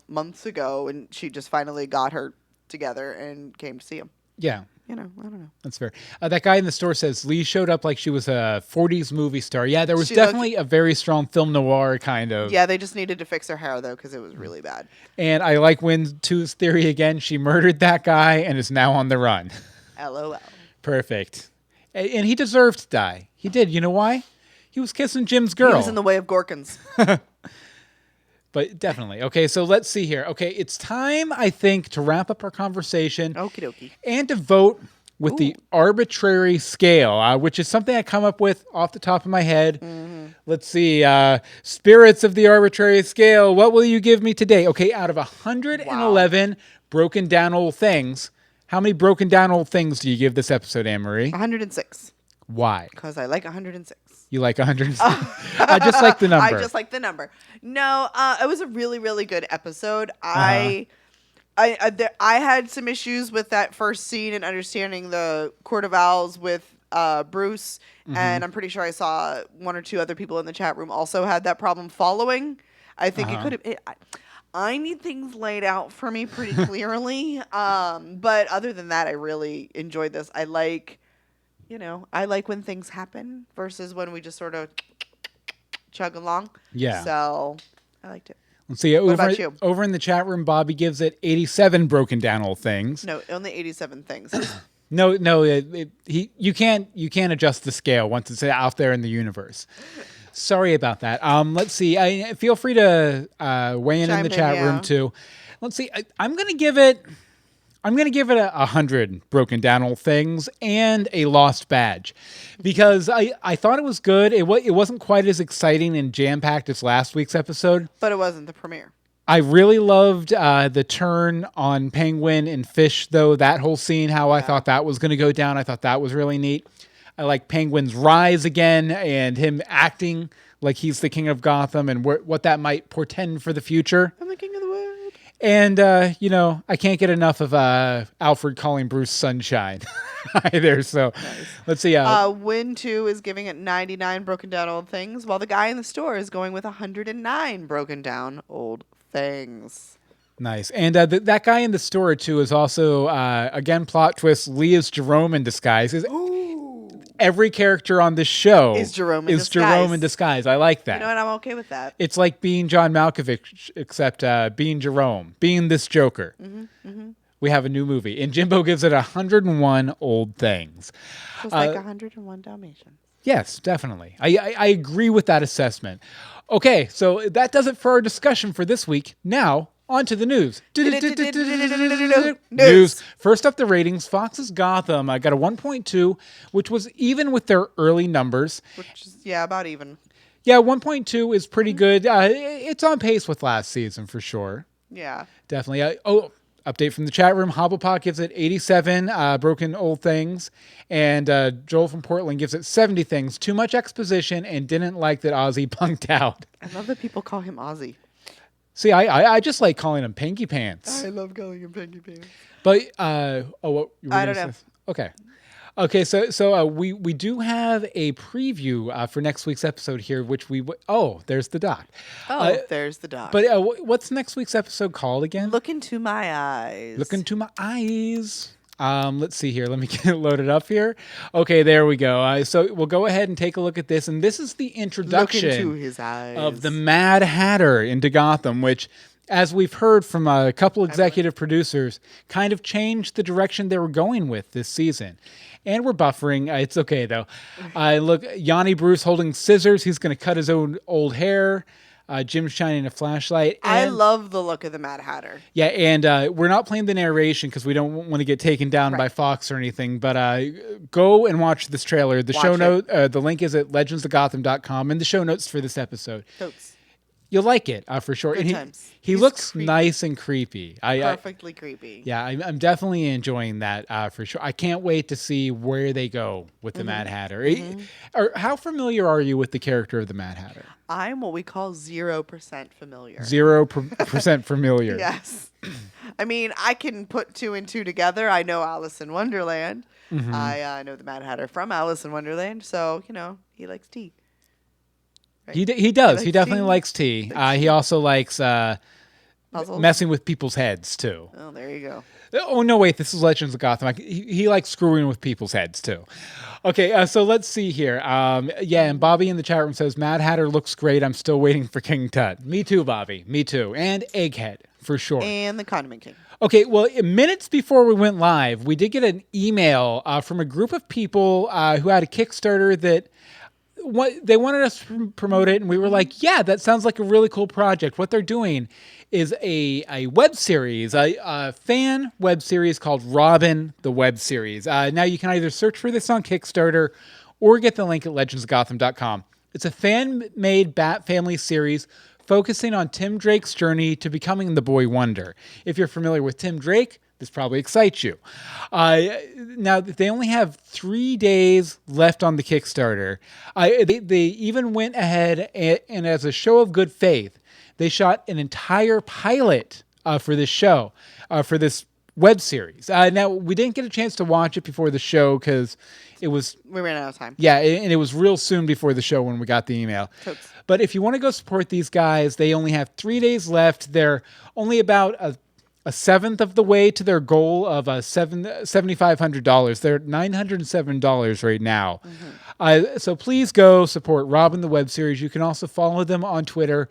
months ago, and she just finally got her together and came to see him. Yeah. I don't know. That's fair. That guy in the store says Lee showed up like she was a 40s movie star. Yeah, there was definitely a very strong film noir kind of. Yeah, they just needed to fix her hair, though, because it was really bad. And I like Win 2's theory again. She murdered that guy and is now on the run. LOL. Perfect. And he deserved to die. He did. You know why? He was kissing Jim's girl. He was in the way of Gorkins. But definitely. Okay, so let's see here. Okay, it's time, I think, to wrap up our conversation. Okie dokie. And to vote with the arbitrary scale, which is something I come up with off the top of my head. Let's see. Spirits of the arbitrary scale, what will you give me today? Okay, out of 111 broken down old things, how many broken down old things do you give this episode, Anne-Marie? 106. Why? Because I like 106. You like 106? I just like the number. I just like the number. No, it was a really, really good episode. I had some issues with that first scene and understanding the Court of Owls with Bruce, and I'm pretty sure I saw one or two other people in the chat room also had that problem following. I think it could have. I need things laid out for me pretty clearly. But other than that, I really enjoyed this. I like when things happen versus when we just sort of chug along. Yeah. So I liked it. Let's see. What about you? Over in the chat room, Bobby gives it 87 broken down old things. No, only 87 things. No. You can't adjust the scale once it's out there in the universe. Sorry about that. Let's see. Feel free to weigh in the chat room too. Let's see. I'm gonna give it 100 broken down old things and a lost badge, because I thought it was good. It wasn't quite as exciting and jam packed as last week's episode, but it wasn't the premiere. I really loved the turn on Penguin and Fish, though, that whole scene, how I thought that was going to go down. I thought that was really neat. I like Penguin's rise again and him acting like he's the king of Gotham and what that might portend for the future. I'm the king of the world. And, I can't get enough of Alfred calling Bruce Sunshine either. So let's see. Win 2 is giving it 99 broken down old things, while the guy in the store is going with 109 broken down old things. Nice. And that guy in the store, too, is also, again, plot twist, Lee is Jerome in disguise. Every character on this show is Jerome in disguise. I like that. You know what? I'm okay with that. It's like being John Malkovich, except being Jerome, being this Joker. We have a new movie. And Jimbo gives it 101 old things. Just like 101 Dalmatians. Yes, definitely. I agree with that assessment. Okay, so that does it for our discussion for this week. Now, on to the news. News. First up, the ratings. Fox's Gotham got a 1.2, which was even with their early numbers. Which is, about even. Yeah, 1.2 is pretty good. It's on pace with last season for sure. Yeah. Definitely. Update from the chat room. Hobblepot gives it 87 broken old things. And Joel from Portland gives it 70 things. Too much exposition and didn't like that Ozzy punked out. I love that people call him Ozzy. See, I just like calling him Panky Pants. I love calling him Panky Pants. But, what you were I don't know. Okay. Okay, so we do have a preview for next week's episode here, which there's the doc. There's the doc. But what's next week's episode called again? Look into my eyes. Look into my eyes. Let's see here. Let me get it loaded up here. Okay, there we go. So we'll go ahead and take a look at this. And this is the introduction Look into his eyes. of the Mad Hatter into Gotham, which as we've heard from a couple executive producers, kind of changed the direction they were going with this season. And we're buffering. It's okay, though. Look, Yanni Bruce holding scissors. He's going to cut his own old hair. Jim's shining a flashlight. And, I love the look of the Mad Hatter. Yeah, and we're not playing the narration because we don't want to get taken down by Fox or anything. But go and watch this trailer. The link is at legendsofgotham.com in the show notes for this episode. Totes. You'll like it for sure. Good And times. he looks creepy. Nice and creepy. Perfectly creepy. Yeah, I'm definitely enjoying that for sure. I can't wait to see where they go with the Mad Hatter. How familiar are you with the character of the Mad Hatter? I'm what we call 0% familiar. 0% familiar. Yes. I mean, I can put two and two together. I know Alice in Wonderland. I know the Mad Hatter from Alice in Wonderland. So, he likes tea. Right? He does. He definitely likes tea. He also likes messing with people's heads, too. Oh, there you go. Oh, no, wait. This is Legends of Gotham. He likes screwing with people's heads, too. Okay, so let's see here. And Bobby in the chat room says, Mad Hatter looks great. I'm still waiting for King Tut. Me too, Bobby. Me too. And Egghead, for sure. And the Condiment King. Okay, well, minutes before we went live, we did get an email from a group of people who had a Kickstarter that they wanted us to promote it, and we were like, yeah, that sounds like a really cool project. What they're doing is a web series, a fan web series called Robin the Web Series. Now, you can either search for this on Kickstarter or get the link at legendsofgotham.com. It's a fan-made Bat Family series focusing on Tim Drake's journey to becoming the Boy Wonder. If you're familiar with Tim Drake, this probably excites you. Now, they only have 3 days left on the Kickstarter. They even went ahead and as a show of good faith, they shot an entire pilot for this show, for this web series. Now, we didn't get a chance to watch it before the show because we ran out of time. Yeah, and it was real soon before the show when we got the email. Totes. But if you want to go support these guys, they only have 3 days left. They're only about a seventh of the way to their goal of $7,500. They're at $907 right now. So please go support Robin the Web Series. You can also follow them on Twitter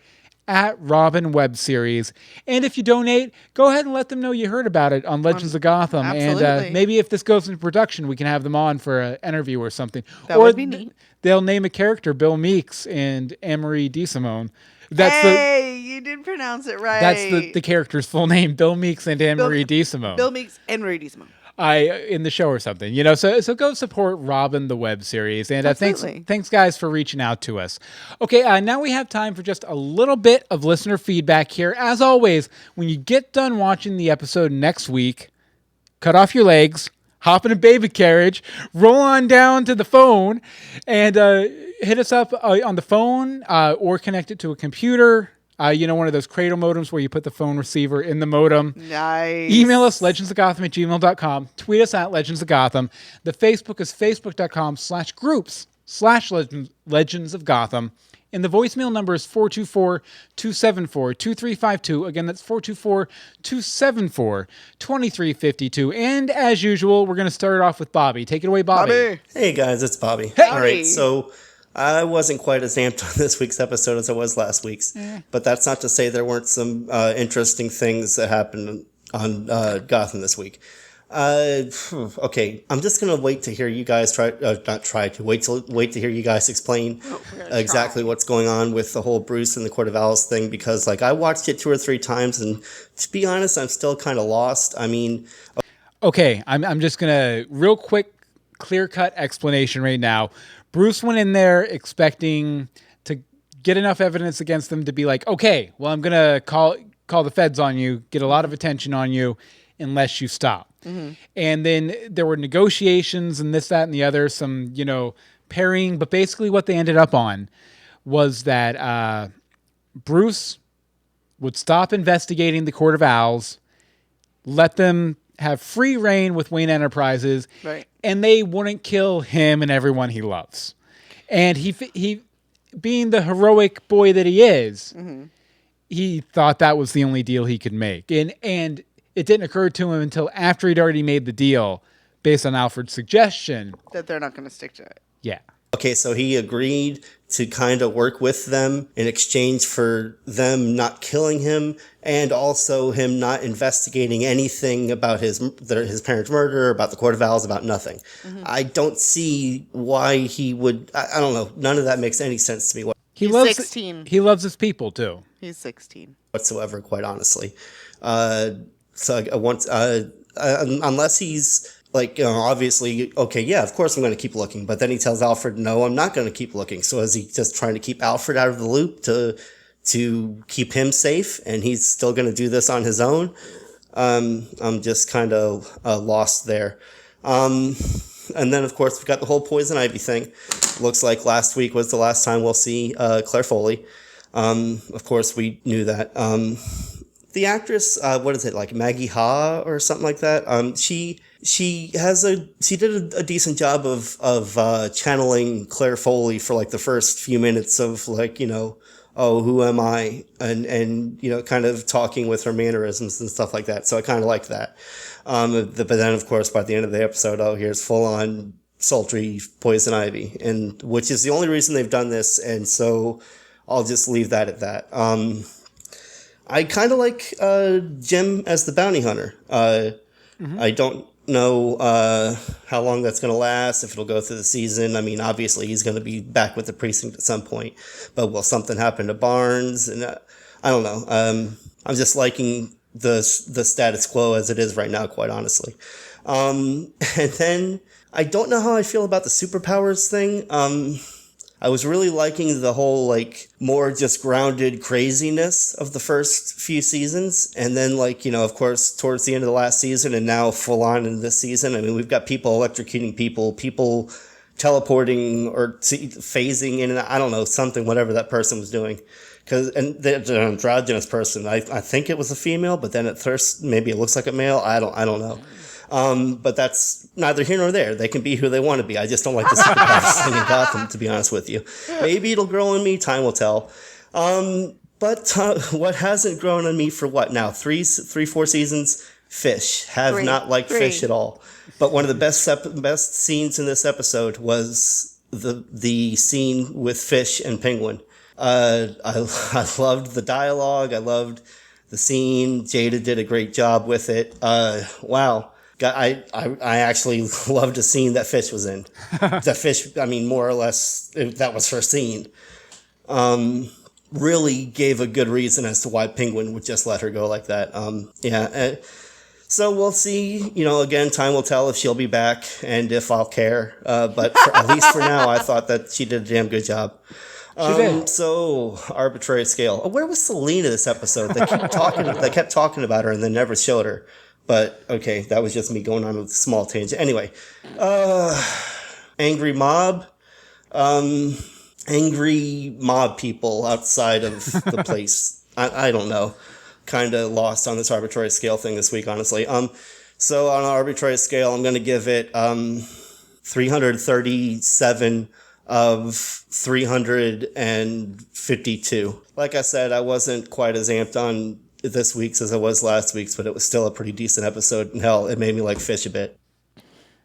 at Robin Web Series. And if you donate, go ahead and let them know you heard about it on Legends of Gotham. Absolutely. And maybe if this goes into production, we can have them on for an interview or something. That would be neat. They'll name a character, Bill Meeks and Anne-Marie DeSimone. You did pronounce it right. That's the character's full name, Bill Meeks and Anne-Marie DeSimone. Bill Meeks and Marie DeSimone. In the show or something, so go support Robin the Web Series. And thanks guys for reaching out to us. Okay, now we have time for just a little bit of listener feedback here. As always, when you get done watching the episode next week, cut off your legs, hop in a baby carriage, roll on down to the phone, and hit us up on the phone or connect it to a computer. One of those cradle modems where you put the phone receiver in the modem. Nice. Email us, legendsofgotham@gmail.com. Tweet us at Legends of Gotham. The Facebook is facebook.com/groups/Legends of Gotham. And the voicemail number is 424-274-2352. Again, that's 424-274-2352. And as usual, we're going to start off with Bobby. Take it away, Bobby. Hey, guys, it's Bobby. Hey. All right, so I wasn't quite as amped on this week's episode as I was last week's. But that's not to say there weren't some interesting things that happened on Gotham this week. Okay, I'm just gonna wait to hear you guys wait to hear you guys explain exactly what's going on with the whole Bruce and the Court of Owls thing, because I watched it 2 or 3 times, and to be honest, I'm still kind of lost. I mean, okay, I'm just gonna real quick, clear-cut explanation right now. Bruce went in there expecting to get enough evidence against them to be like, okay, well, I'm gonna call the feds on you, get a lot of attention on you, unless you stop. And then there were negotiations and this, that, and the other, some, pairing. But basically what they ended up on was that Bruce would stop investigating the Court of Owls, let them have free reign with Wayne Enterprises, right, and they wouldn't kill him and everyone he loves. And he being the heroic boy that he is, he thought that was the only deal he could make. And it didn't occur to him until after he'd already made the deal, based on Alfred's suggestion, that they're not going to stick to it. Yeah. Okay, so he agreed to kind of work with them in exchange for them not killing him, and also him not investigating anything about his parents' murder, about the Court of Owls, about nothing. I don't see why he would. I don't know. None of that makes any sense to me He's 16. He loves his people too. He's 16. whatsoever, quite honestly. Unless he's like, obviously, okay, yeah, of course I'm going to keep looking. But then he tells Alfred, no, I'm not going to keep looking. So is he just trying to keep Alfred out of the loop to keep him safe? And he's still going to do this on his own? I'm just kind of lost there. And then, of course, we've got the whole Poison Ivy thing. Looks like last week was the last time we'll see Claire Foley. Of course, we knew that. The actress, what is it, like Maggie Ha or something like that? She did a decent job of channeling Claire Foley for like the first few minutes of like, oh, who am I? And kind of talking with her mannerisms and stuff like that. So I kind of liked that. But then, of course, by the end of the episode, here's full on sultry Poison Ivy, and which is the only reason they've done this. And so I'll just leave that at that. I kind of like Jim as the bounty hunter. I don't know how long that's going to last, if it'll go through the season. I mean, obviously, he's going to be back with the precinct at some point. But will something happen to Barnes? And I don't know. I'm just liking the status quo as it is right now, quite honestly. And then I don't know how I feel about the superpowers thing. I was really liking the whole, like, more just grounded craziness of the first few seasons. And then, like, of course, towards the end of the last season and now full on in this season, I mean, we've got people electrocuting people teleporting or phasing in and I don't know, something, whatever that person was doing. And the androgynous person, I think it was a female, but then at first maybe it looks like a male. I don't know. But that's neither here nor there. They can be who they want to be. I just don't like the superpowers thing in Gotham, to be honest with you. Maybe it'll grow on me. Time will tell. But what hasn't grown on me for what now? 4 seasons? Fish. Have not liked Fish at all. But one of the best scenes in this episode was the scene with Fish and Penguin. I loved the dialogue. I loved the scene. Jada did a great job with it. Wow. I actually loved a scene that Fish was in. That Fish, I mean, more or less, that was her scene. Really gave a good reason as to why Penguin would just let her go like that. So we'll see. Again, time will tell if she'll be back and if I'll care. But at least for now, I thought that she did a damn good job. So arbitrary scale. Oh, where was Selena this episode? They kept talking about her and then never showed her. But okay, that was just me going on with a small tangent. Anyway, angry mob people outside of the place. I don't know. Kind of lost on this arbitrary scale thing this week, honestly. So on an arbitrary scale, I'm going to give it 337 of 352. Like I said, I wasn't quite as amped on this week's as I was last week's, but it was still a pretty decent episode. And hell, it made me like Fish a bit.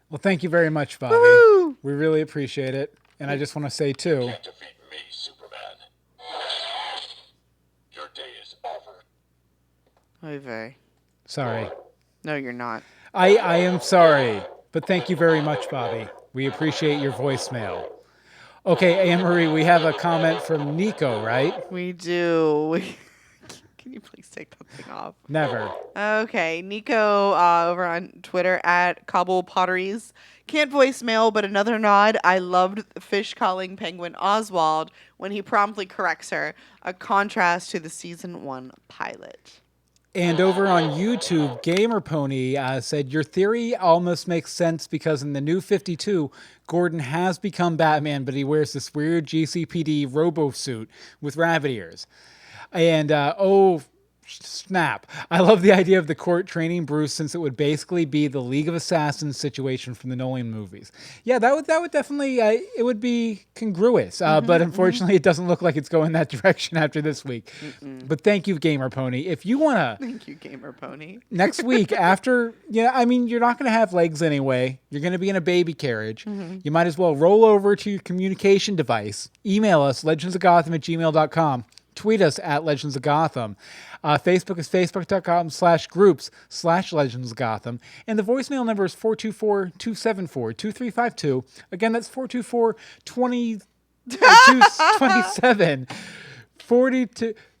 Well, thank you very much, Bobby. Woo-hoo! We really appreciate it. And I just want to say, too, Can't defeat me, Superman. Your day is over. Oy vey. sorry. No, you're not. I am sorry. But thank you very much, Bobby. We appreciate your voicemail. Okay, Anne-Marie, we have a comment from Nico, right? We do. Can you please take that thing off? Never. Okay, Nico over on Twitter at Cobble Potteries. Can't voicemail, but another nod. I loved Fish calling Penguin Oswald when he promptly corrects her. A contrast to the season 1 pilot. And over on YouTube, Gamer Pony said, your theory almost makes sense because in the new 52, Gordon has become Batman, but he wears this weird GCPD robo suit with rabbit ears. And, snap. I love the idea of the court training Bruce, since it would basically be the League of Assassins situation from the Nolan movies. Yeah, that would definitely it would be congruous. But unfortunately, it doesn't look like it's going that direction after this week. But thank you, Gamer Pony. If you want to, Thank you, Gamer Pony. next week after, I mean, you're not going to have legs anyway. You're going to be in a baby carriage. You might as well roll over to your communication device. Email us, legendsofgotham@gmail.com. Tweet us at Legends of Gotham. Facebook is facebook.com/groups/Legends of Gotham. And the voicemail number is 424-274-2352. Again, that's 424-274-2352.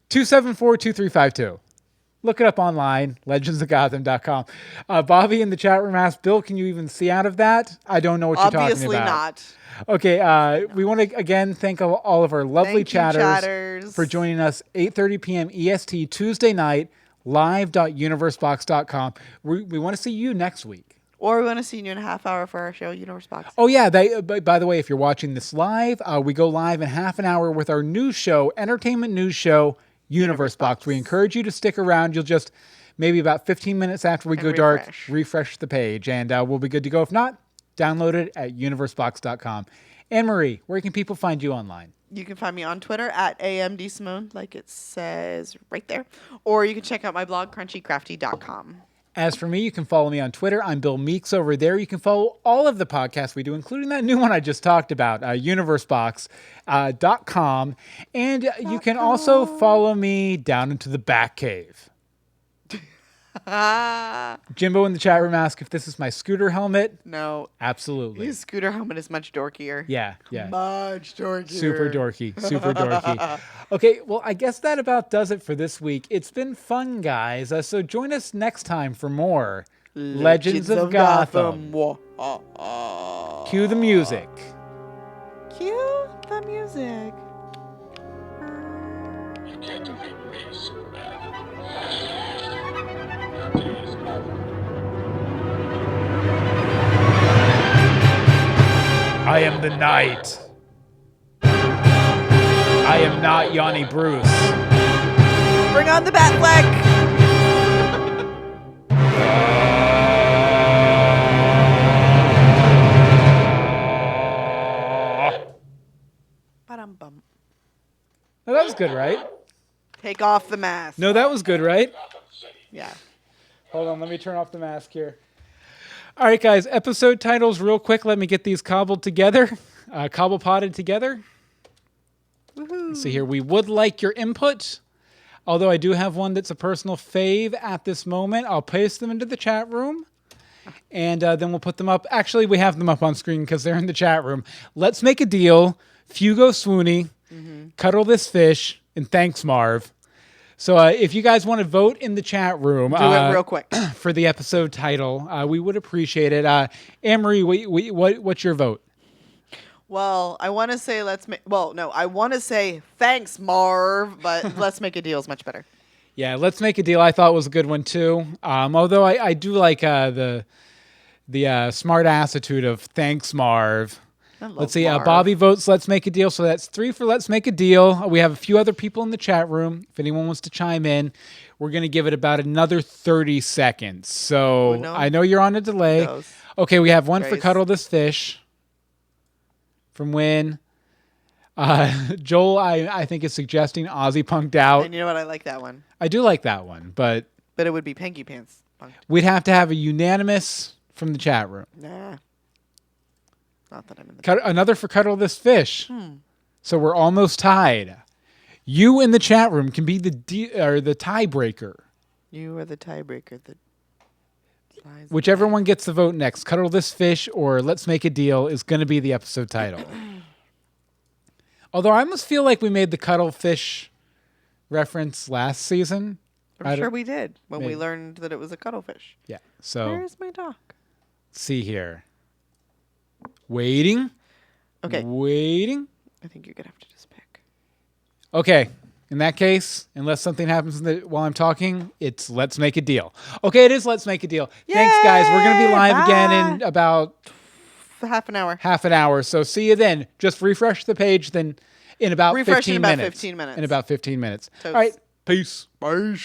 274-2352. Look it up online, legendsofgotham.com. Bobby in the chat room asked, Bill, can you even see out of that? I don't know what you're talking about. Obviously not. Okay, we want to, again, thank all of our lovely Thank you, chatters, for joining us 8:30 p.m. EST Tuesday night, live.universebox.com. We want to see you next week. Or we want to see you in a half hour for our show, Universe Box. Oh, yeah. By the way, if you're watching this live, we go live in half an hour with our news show, entertainment news show, Universe Box. We encourage you to stick around. You'll just, maybe about 15 minutes after we go dark, refresh the page, and we'll be good to go. If not, download it at universebox.com. Anne-Marie, where can people find you online? You can find me on Twitter at DeSimone, like it says right there. Or you can check out my blog, crunchycrafty.com. As for me, you can follow me on Twitter. I'm Bill Meeks over there. You can follow all of the podcasts we do, including that new one I just talked about, universebox.com. And you can also follow me down into the back cave. Jimbo in the chat room asked if this is my scooter helmet. No. Absolutely. His scooter helmet is much dorkier. Yeah. Much dorkier. Super dorky. Okay, well, I guess that about does it for this week. It's been fun, guys. So join us next time for more Legends of Gotham. Cue the music. Cue the music. You can't defeat me, Superman. Your day is over. I am the Knight. I am not Yanni Bruce. Bring on the Batfleck. Ba-dum-bum. No, that was good, right? Take off the mask. No, that was good, right? Yeah. Hold on, let me turn off the mask here. All right, guys, episode titles real quick. Let me get these cobbled together, cobble-potted together. Woohoo. Let's see here. We would like your input, although I do have one that's a personal fave at this moment. I'll paste them into the chat room, and then we'll put them up. Actually, we have them up on screen because they're in the chat room. Let's make a deal. Hugo Swooney, Cuddle This Fish, and Thanks Marv. So if you guys want to vote in the chat room, Do it real quick for the episode title, we would appreciate it. Anne-Marie, what's your vote? Well, I want to say I want to say thanks, Marv, but Let's Make a Deal is much better. Yeah, Let's Make a Deal I thought was a good one too. Although I do like the smart attitude of Thanks, Marv. Let's see. Bobby votes Let's Make a Deal, so that's 3 for Let's Make a Deal. We have a few other people in the chat room. If anyone wants to chime in, we're going to give it about another 30 seconds. So I know you're on a delay. Okay, we have one for Cuddle This Fish. From when Joel, I think, is suggesting Ozzy Punked Out. And you know what? I like that one. I do like that one, but it would be Panky Pants. We'd have to have a unanimous from the chat room. Nah. Not that I'm in the another for Cuddle This Fish. So we're almost tied. You in the chat room can be the tiebreaker. You are the tiebreaker. Whichever one gets the vote next, Cuddle This Fish or Let's Make a Deal is going to be the episode title. Although I almost feel like we made the Cuddlefish reference last season. I'm sure we did when we learned that it was a cuttlefish. Yeah. So where's my dog? Let's see here. Waiting. Okay. Waiting. I think you're going to have to just pick. Okay. In that case, unless something happens while I'm talking, it's Let's Make a Deal. Okay, it is Let's Make a Deal. Yay! Thanks, guys. We're going to be live again in about half an hour. So see you then. Just refresh the page then in about 15 minutes. In about 15 minutes. Totes. All right. Peace. Bye.